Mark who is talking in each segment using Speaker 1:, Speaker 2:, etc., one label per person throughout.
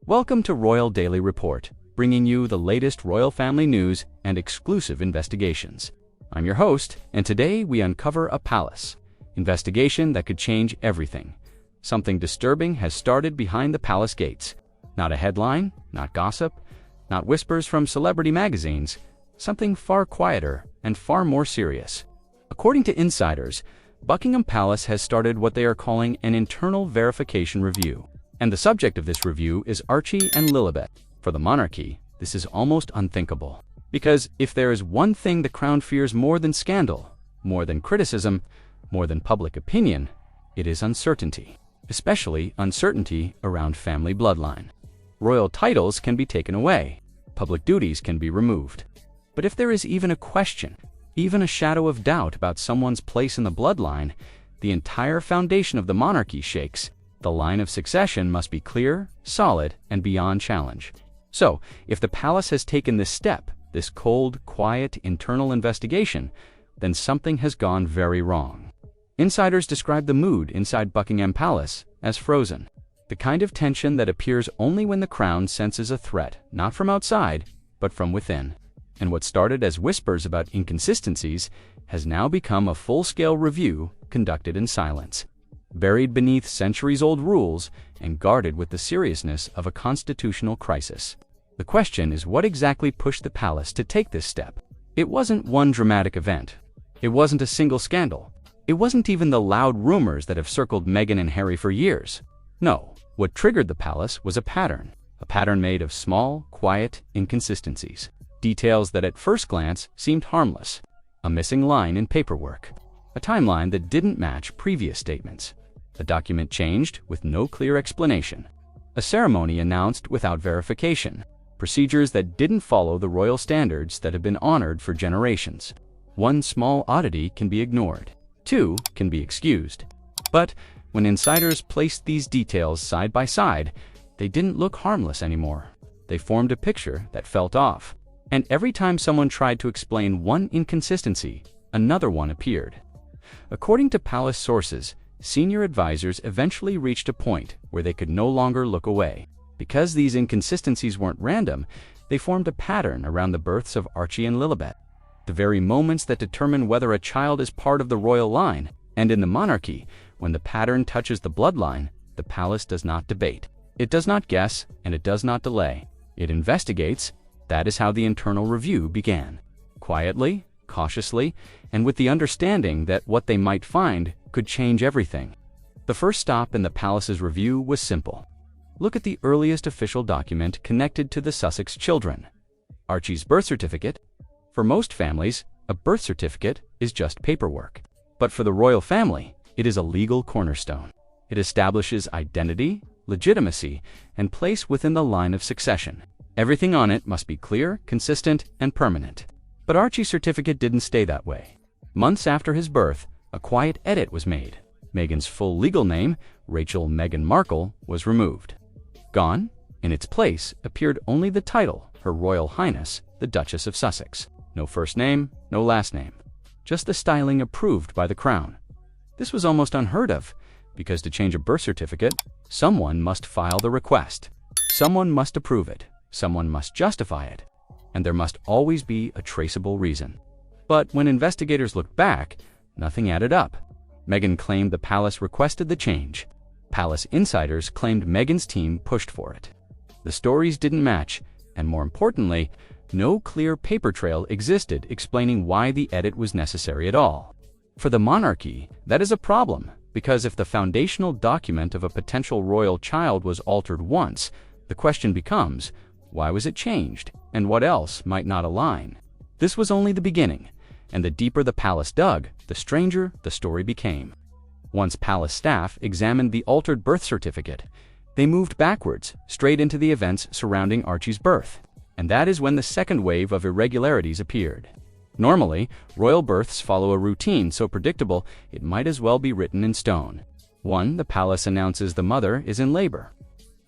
Speaker 1: Welcome to Royal Daily Report, bringing you the latest royal family news and exclusive investigations. I'm your host, and today we uncover a palace investigation that could change everything. Something disturbing has started behind the palace gates. Not a headline, not gossip, not whispers from celebrity magazines, something far quieter and far more serious. According to insiders, Buckingham Palace has started what they are calling an internal verification review. And the subject of this review is Archie and Lilibet. For the monarchy, this is almost unthinkable. Because if there is one thing the crown fears more than scandal, more than criticism, more than public opinion, it is uncertainty. Especially uncertainty around family bloodline. Royal titles can be taken away. Public duties can be removed. But if there is even a question, even a shadow of doubt about someone's place in the bloodline, the entire foundation of the monarchy shakes. The line of succession must be clear, solid, and beyond challenge. So, if the palace has taken this step, this cold, quiet, internal investigation, then something has gone very wrong. Insiders describe the mood inside Buckingham Palace as frozen. The kind of tension that appears only when the crown senses a threat, not from outside, but from within. And what started as whispers about inconsistencies has now become a full-scale review conducted in silence. Buried beneath centuries-old rules and guarded with the seriousness of a constitutional crisis. The question is, what exactly pushed the palace to take this step? It wasn't one dramatic event. It wasn't a single scandal. It wasn't even the loud rumors that have circled Meghan and Harry for years. No, what triggered the palace was a pattern made of small, quiet inconsistencies. Details that at first glance seemed harmless. A missing line in paperwork. A timeline that didn't match previous statements. A document changed with no clear explanation. A ceremony announced without verification. Procedures that didn't follow the royal standards that have been honored for generations. One small oddity can be ignored. Two can be excused. But when insiders placed these details side by side, they didn't look harmless anymore. They formed a picture that felt off. And every time someone tried to explain one inconsistency, another one appeared. According to palace sources, senior advisors eventually reached a point where they could no longer look away. Because these inconsistencies weren't random, they formed a pattern around the births of Archie and Lilibet. The very moments that determine whether a child is part of the royal line. And in the monarchy, when the pattern touches the bloodline, the palace does not debate. It does not guess, and it does not delay. It investigates. That is how the internal review began. Quietly, cautiously, and with the understanding that what they might find could change everything. The first stop in the palace's review was simple. Look at the earliest official document connected to the Sussex children. Archie's birth certificate. For most families, a birth certificate is just paperwork. But for the royal family, it is a legal cornerstone. It establishes identity, legitimacy, and place within the line of succession. Everything on it must be clear, consistent, and permanent. But Archie's certificate didn't stay that way. Months after his birth, a quiet edit was made. Meghan's full legal name, Rachel Meghan Markle, was removed. Gone, in its place, appeared only the title, Her Royal Highness, the Duchess of Sussex. No first name, no last name. Just the styling approved by the crown. This was almost unheard of, because to change a birth certificate, someone must file the request. Someone must approve it. Someone must justify it. And there must always be a traceable reason. But when investigators looked back, nothing added up. Meghan claimed the palace requested the change. Palace insiders claimed Meghan's team pushed for it. The stories didn't match, and more importantly, no clear paper trail existed explaining why the edit was necessary at all. For the monarchy, that is a problem, because if the foundational document of a potential royal child was altered once, the question becomes, why was it changed, and what else might not align? This was only the beginning, and the deeper the palace dug, the stranger the story became. Once palace staff examined the altered birth certificate, they moved backwards, straight into the events surrounding Archie's birth. And that is when the second wave of irregularities appeared. Normally, royal births follow a routine so predictable it might as well be written in stone. 1. The palace announces the mother is in labor.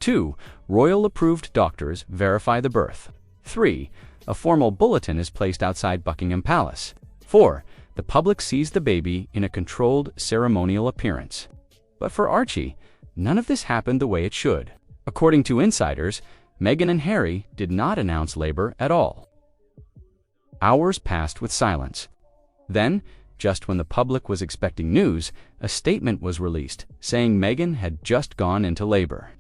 Speaker 1: 2. Royal-approved doctors verify the birth. 3. A formal bulletin is placed outside Buckingham Palace. 4. The public sees the baby in a controlled ceremonial appearance. But for Archie, none of this happened the way it should. According to insiders, Meghan and Harry did not announce labor at all. Hours passed with silence. Then, just when the public was expecting news, a statement was released saying Meghan had just gone into labor.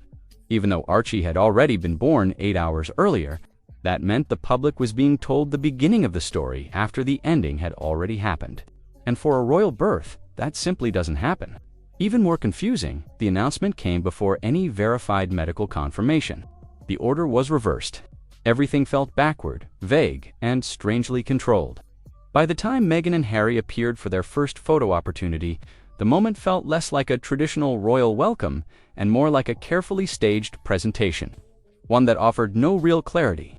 Speaker 1: Even though Archie had already been born 8 hours earlier, that meant the public was being told the beginning of the story after the ending had already happened. And for a royal birth, that simply doesn't happen. Even more confusing, the announcement came before any verified medical confirmation. The order was reversed. Everything felt backward, vague, and strangely controlled. By the time Meghan and Harry appeared for their first photo opportunity, the moment felt less like a traditional royal welcome and more like a carefully staged presentation, one that offered no real clarity.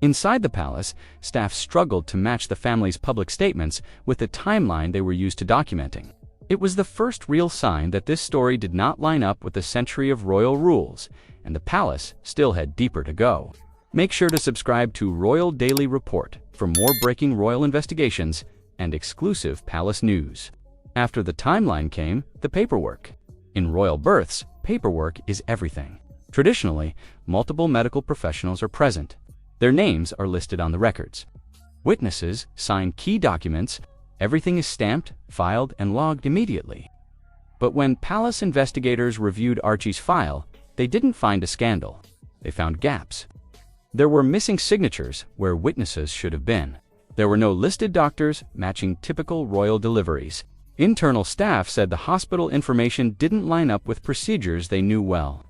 Speaker 1: Inside the palace, staff struggled to match the family's public statements with the timeline they were used to documenting. It was the first real sign that this story did not line up with the century of royal rules, and the palace still had deeper to go. Make sure to subscribe to Royal Daily Report for more breaking royal investigations and exclusive palace news. After the timeline came the paperwork. In royal births, paperwork is everything. Traditionally, multiple medical professionals are present. Their names are listed on the records. Witnesses sign key documents. Everything is stamped, filed, and logged immediately. But when palace investigators reviewed Archie's file, they didn't find a scandal. They found gaps. There were missing signatures where witnesses should have been. There were no listed doctors matching typical royal deliveries. Internal staff said the hospital information didn't line up with procedures they knew well,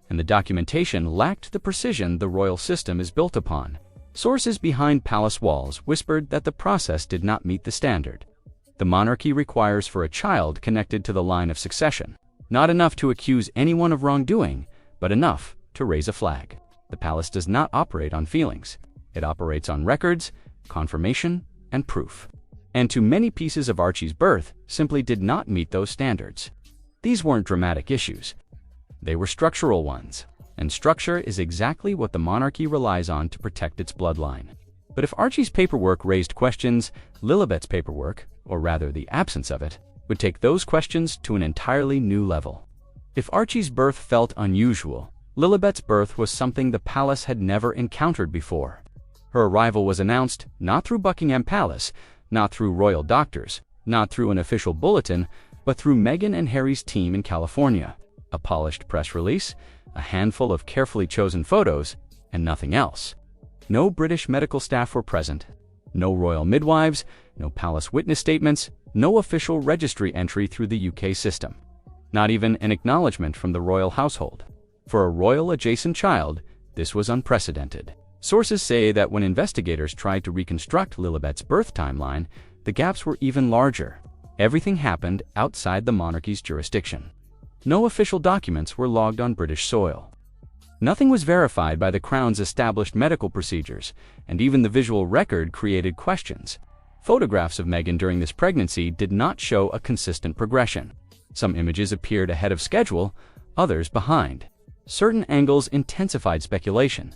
Speaker 1: and the documentation lacked the precision the royal system is built upon. Sources behind palace walls whispered that the process did not meet the standard. The monarchy requires for a child connected to the line of succession. Not enough to accuse anyone of wrongdoing, but enough to raise a flag. The palace does not operate on feelings. It operates on records, confirmation, and proof. And too many pieces of Archie's birth simply did not meet those standards. These weren't dramatic issues. They were structural ones. And structure is exactly what the monarchy relies on to protect its bloodline. But if Archie's paperwork raised questions, Lilibet's paperwork, or rather the absence of it, would take those questions to an entirely new level. If Archie's birth felt unusual, Lilibet's birth was something the palace had never encountered before. Her arrival was announced not through Buckingham Palace, not through royal doctors, not through an official bulletin, but through Meghan and Harry's team in California. A polished press release, a handful of carefully chosen photos, and nothing else. No British medical staff were present. No royal midwives, no palace witness statements, no official registry entry through the UK system. Not even an acknowledgement from the royal household. For a royal-adjacent child, this was unprecedented. Sources say that when investigators tried to reconstruct Lilibet's birth timeline, the gaps were even larger. Everything happened outside the monarchy's jurisdiction. No official documents were logged on British soil. Nothing was verified by the Crown's established medical procedures, and even the visual record created questions. Photographs of Meghan during this pregnancy did not show a consistent progression. Some images appeared ahead of schedule, others behind. Certain angles intensified speculation,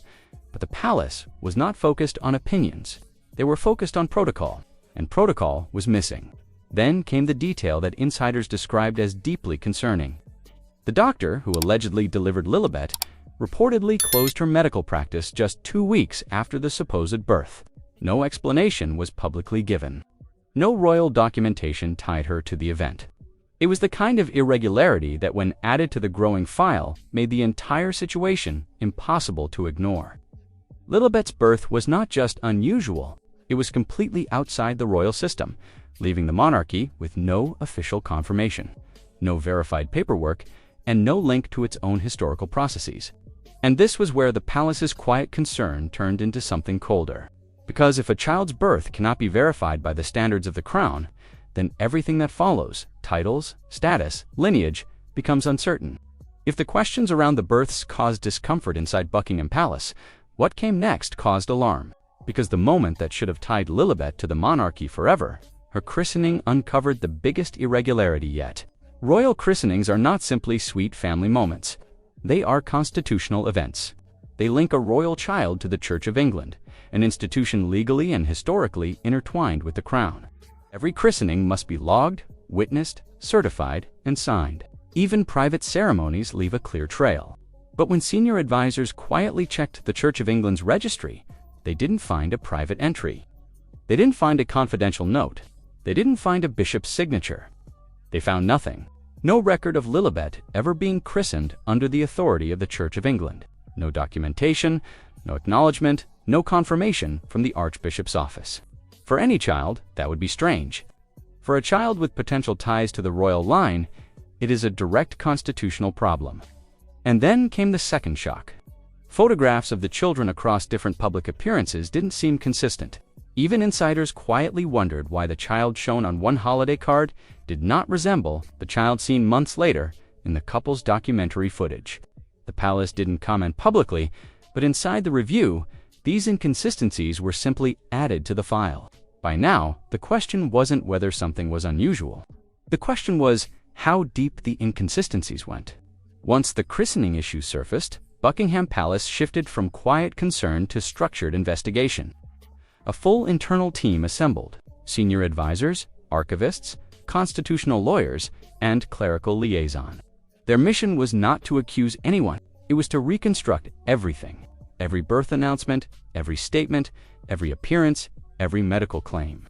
Speaker 1: but the palace was not focused on opinions. They were focused on protocol, and protocol was missing. Then came the detail that insiders described as deeply concerning. The doctor who allegedly delivered Lilibet reportedly closed her medical practice just 2 weeks after the supposed birth. No explanation was publicly given. No royal documentation tied her to the event. It was the kind of irregularity that, when added to the growing file, made the entire situation impossible to ignore. Lilibet's birth was not just unusual, it was completely outside the royal system, leaving the monarchy with no official confirmation, no verified paperwork, and no link to its own historical processes. And this was where the palace's quiet concern turned into something colder. Because if a child's birth cannot be verified by the standards of the crown, then everything that follows, titles, status, lineage, becomes uncertain. If the questions around the births caused discomfort inside Buckingham Palace, what came next caused alarm. Because the moment that should have tied Lilibet to the monarchy forever, her christening uncovered the biggest irregularity yet. Royal christenings are not simply sweet family moments. They are constitutional events. They link a royal child to the Church of England, an institution legally and historically intertwined with the crown. Every christening must be logged, witnessed, certified, and signed. Even private ceremonies leave a clear trail. But when senior advisors quietly checked the Church of England's registry, they didn't find a private entry. They didn't find a confidential note. They didn't find a bishop's signature. They found nothing. No record of Lilibet ever being christened under the authority of the Church of England. No documentation, no acknowledgement, no confirmation from the Archbishop's office. For any child, that would be strange. For a child with potential ties to the royal line, it is a direct constitutional problem. And then came the second shock. Photographs of the children across different public appearances didn't seem consistent. Even insiders quietly wondered why the child shown on one holiday card did not resemble the child seen months later in the couple's documentary footage. The palace didn't comment publicly, but inside the review, these inconsistencies were simply added to the file. By now, the question wasn't whether something was unusual. The question was how deep the inconsistencies went. Once the christening issue surfaced, Buckingham Palace shifted from quiet concern to structured investigation. A full internal team assembled: senior advisors, archivists, constitutional lawyers, and clerical liaison. Their mission was not to accuse anyone. It was to reconstruct everything. Every birth announcement, every statement, every appearance, every medical claim,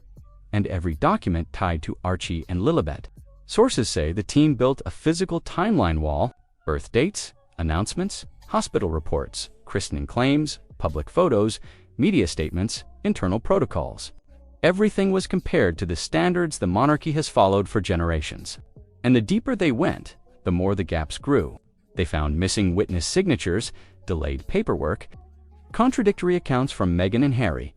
Speaker 1: and every document tied to Archie and Lilibet. Sources say the team built a physical timeline wall: birth dates, announcements, hospital reports, christening claims, public photos, media statements, internal protocols. Everything was compared to the standards the monarchy has followed for generations. And the deeper they went, the more the gaps grew. They found missing witness signatures, delayed paperwork, contradictory accounts from Meghan and Harry,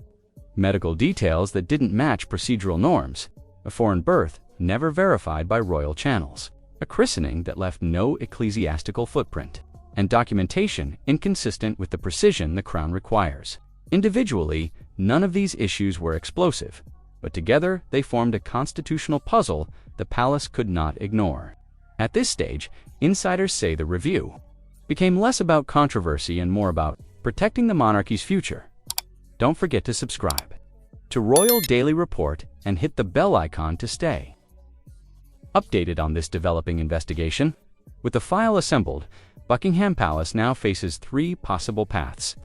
Speaker 1: medical details that didn't match procedural norms, a foreign birth never verified by royal channels, a christening that left no ecclesiastical footprint, and documentation inconsistent with the precision the crown requires. Individually, none of these issues were explosive, but together they formed a constitutional puzzle the palace could not ignore. At this stage, insiders say the review became less about controversy and more about protecting the monarchy's future. Don't forget to subscribe to Royal Daily Report and hit the bell icon to stay updated on this developing investigation. With the file assembled, Buckingham Palace now faces three possible paths,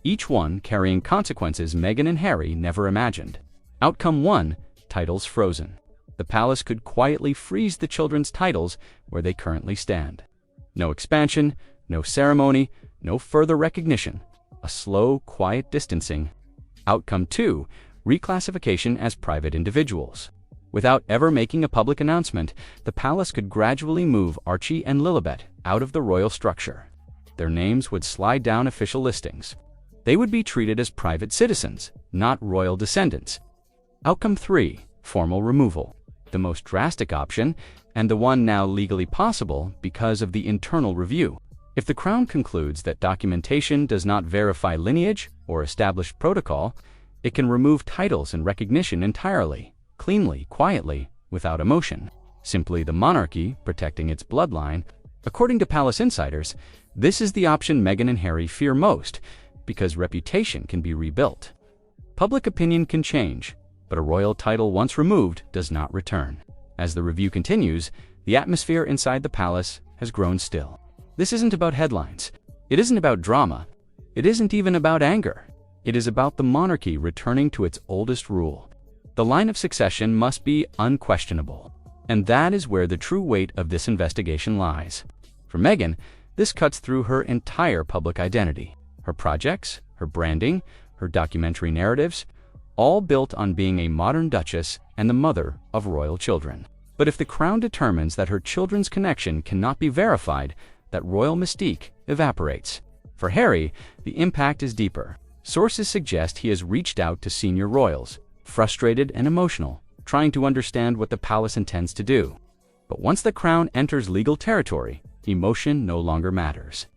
Speaker 1: each one carrying consequences Meghan and Harry never imagined. Outcome 1: titles frozen. The palace could quietly freeze the children's titles where they currently stand. No expansion, no ceremony, no further recognition. A slow, quiet distancing. Outcome 2: reclassification as private individuals. Without ever making a public announcement, the palace could gradually move Archie and Lilibet out of the royal structure. Their names would slide down official listings. They would be treated as private citizens, not royal descendants. Outcome 3: formal removal. The most drastic option, and the one now legally possible because of the internal review. If the Crown concludes that documentation does not verify lineage or established protocol, it can remove titles and recognition entirely, cleanly, quietly, without emotion. Simply the monarchy protecting its bloodline. According to palace insiders, this is the option Meghan and Harry fear most, because reputation can be rebuilt. Public opinion can change, but a royal title once removed does not return. As the review continues, the atmosphere inside the palace has grown still. This isn't about headlines. It isn't about drama. It isn't even about anger. It is about the monarchy returning to its oldest rule. The line of succession must be unquestionable. And that is where the true weight of this investigation lies. For Meghan, this cuts through her entire public identity. Her projects, her branding, her documentary narratives, all built on being a modern duchess and the mother of royal children. But if the Crown determines that her children's connection cannot be verified, that royal mystique evaporates. For Harry, the impact is deeper. Sources suggest he has reached out to senior royals, frustrated and emotional, trying to understand what the palace intends to do. But once the Crown enters legal territory, emotion no longer matters.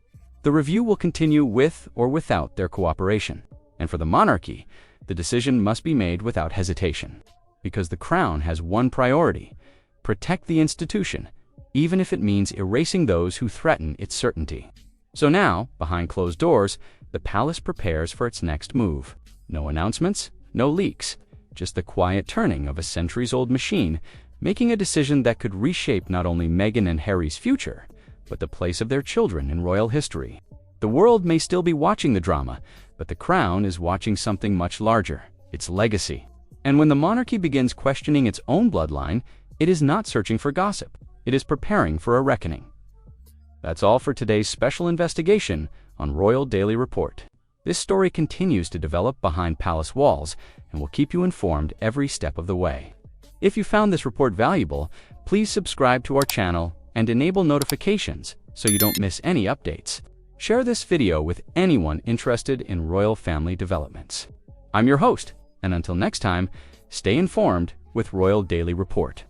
Speaker 1: The review will continue with or without their cooperation. And for the monarchy, the decision must be made without hesitation. Because the Crown has one priority: protect the institution, even if it means erasing those who threaten its certainty. So now, behind closed doors, the palace prepares for its next move. No announcements, no leaks, just the quiet turning of a centuries-old machine, making a decision that could reshape not only Meghan and Harry's future, but the place of their children in royal history. The world may still be watching the drama, but the crown is watching something much larger: its legacy. And when the monarchy begins questioning its own bloodline, it is not searching for gossip. It is preparing for a reckoning. That's all for today's special investigation on Royal Daily Report. This story continues to develop behind palace walls and will keep you informed every step of the way. If you found this report valuable, please subscribe to our channel and enable notifications so you don't miss any updates. Share this video with anyone interested in royal family developments. I'm your host, and until next time, stay informed with Royal Daily Report.